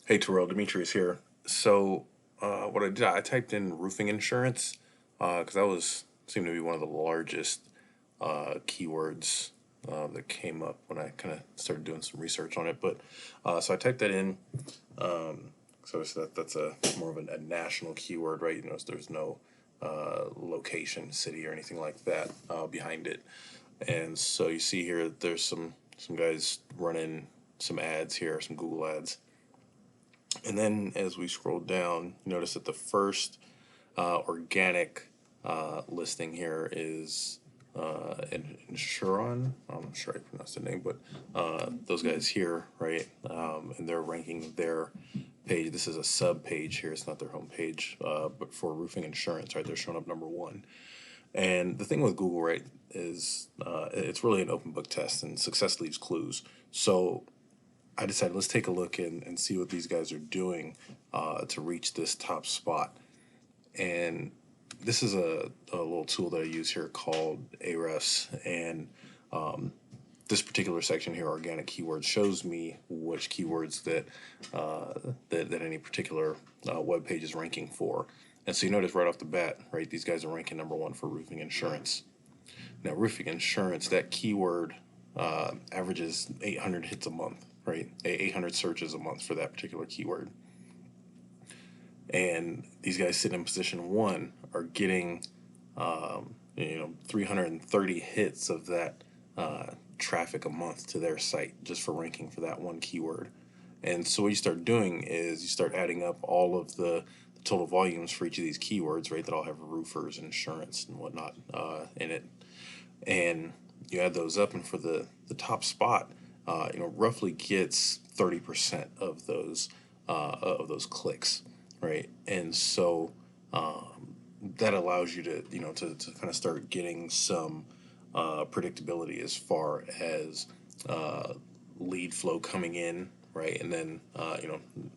Hey Terrell, Demetrius here. What I did, I typed in roofing insurance because that was seemed to be one of the largest keywords that came up when I kind of started doing some research on it. So I typed that in. That's a more of a national keyword, right? You know, so there's no location, city, or anything like that behind it. And so you see here, there's some guys running some ads here, some Google ads. And then as we scroll down, you notice that the first organic listing here is Insuron. I'm not sure I pronounced the name, but those guys here, right? And they're ranking their page. This is a sub page here. It's not their home page, but for roofing insurance, right? They're showing up number one. And the thing with Google, right, is it's really an open book test, and success leaves clues. So I decided let's take a look and see what these guys are doing to reach this top spot. And this is a little tool that I use here called Ahrefs. And this particular section here, organic keywords, shows me which keywords that any particular web page is ranking for. And so you notice right off the bat, right, these guys are ranking number one for roofing insurance. Now, roofing insurance, that keyword averages 800 hits a month, right? 800 searches a month for that particular keyword. And these guys sitting in position one are getting, 330 hits of that traffic a month to their site just for ranking for that one keyword. And so what you start doing is you start adding up all of the total volumes for each of these keywords, right? That all have roofers, insurance, and whatnot in it, and you add those up, and for the top spot, roughly gets 30% of those clicks, right? And so that allows you to to kind of start getting some predictability as far as lead flow coming in, right? And then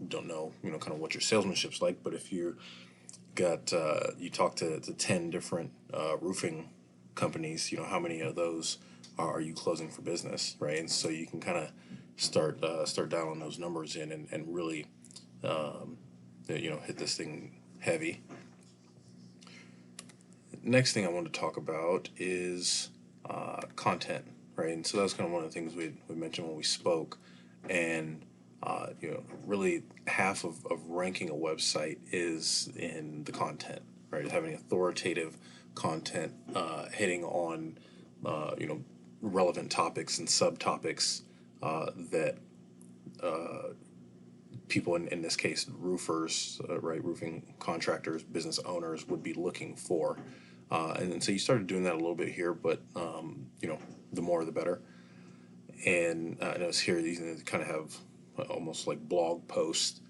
don't know kind of what your salesmanship's like, but if you got you talk to 10 different roofing companies, how many of those are you closing for business, right? And so you can kind of start dialing those numbers in and really hit this thing heavy. Next thing I want to talk about is content, right? And so that's kind of one of the things we mentioned when we spoke. And really half of ranking a website is in the content, right? Having authoritative content, hitting on relevant topics and subtopics that people in this case roofers, right, roofing contractors, business owners would be looking for. And so you started doing that a little bit here, but the more the better. And I notice here these kind of have almost like blog posts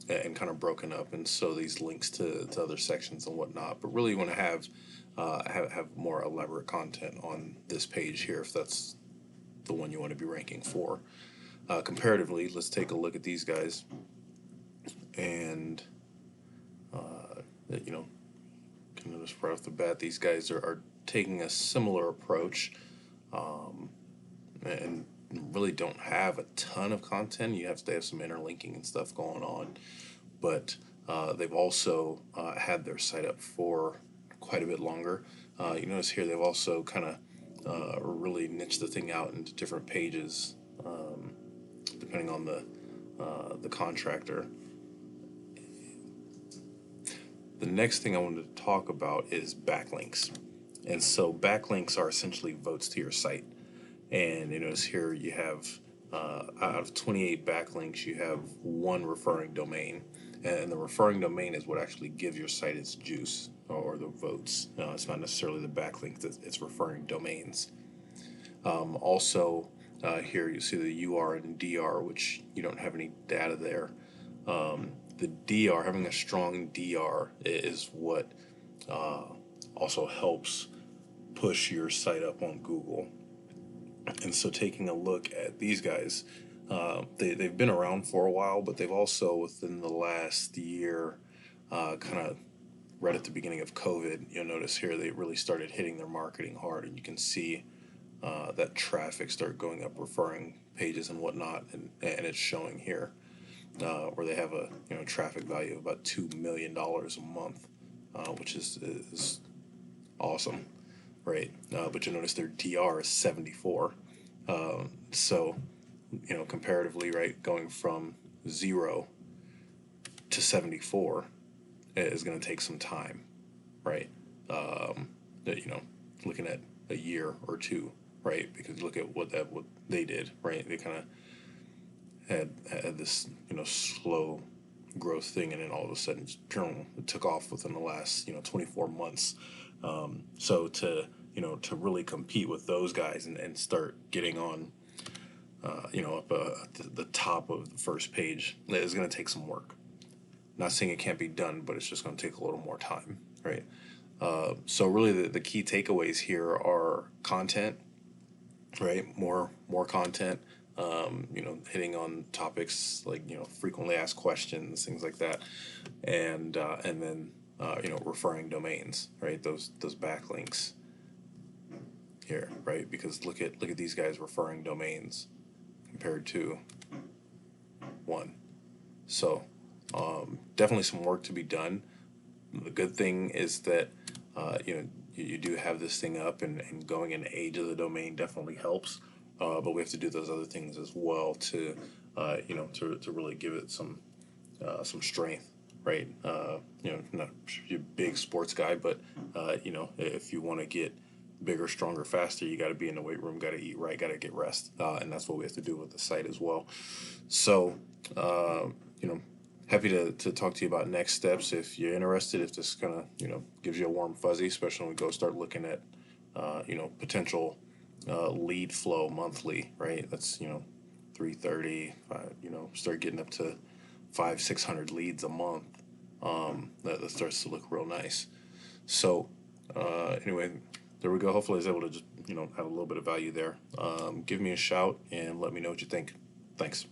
and kind of broken up, and so these links to other sections and whatnot. But really, you want to have more elaborate content on this page here if that's the one you want to be ranking for. Comparatively, let's take a look at these guys, and you know, can notice right off the bat these guys are taking a similar approach, and really don't have a ton of content. You have to have some interlinking and stuff going on, but they've also had their site up for quite a bit longer. You notice here they've also kind of really niched the thing out into different pages, depending on the contractor. The next thing I wanted to talk about is backlinks. And so backlinks are essentially votes to your site. And you notice here you have out of 28 backlinks, you have one referring domain. And the referring domain is what actually gives your site its juice or the votes. It's not necessarily the backlink, it's referring domains. Also, here you see the UR and DR, which you don't have any data there. The DR, having a strong DR, is what also helps push your site up on Google. And so, taking a look at these guys, they've been around for a while, but they've also, within the last year, kind of right at the beginning of COVID, you'll notice here they really started hitting their marketing hard, and you can see that traffic start going up, referring pages and whatnot, and it's showing here where they have a traffic value of about $2 million a month, which is awesome, right? But you notice their DR is 74. So comparatively, right, going from 0 to 74 is going to take some time, right? That looking at a year or two, right? Because look at what they did, right? They kind of had this slow growth thing, and then all of a sudden it took off within the last 24 months. So to really compete with those guys and start getting on up at the top of the first page is going to take some work. Not saying it can't be done, but it's just going to take a little more time, right? So really the key takeaways here are content, right? More content. Hitting on topics like frequently asked questions, things like that, and then referring domains, right? Those backlinks here, right? Because look at these guys referring domains compared to one. So definitely some work to be done. The good thing is that you do have this thing up, and going in age of the domain definitely helps. But we have to do those other things as well to to really give it some strength, right? Not a big sports guy, but if you want to get bigger, stronger, faster, you got to be in the weight room, got to eat right, got to get rest, and that's what we have to do with the site as well. So, happy to talk to you about next steps if you're interested. If this kind of gives you a warm fuzzy, especially when we go start looking at potential lead flow monthly, right? That's 330, start getting up to 500-600 leads a month. That starts to look real nice. So anyway, there we go. Hopefully I was able to just have a little bit of value there. Give me a shout and let me know what you think. Thanks.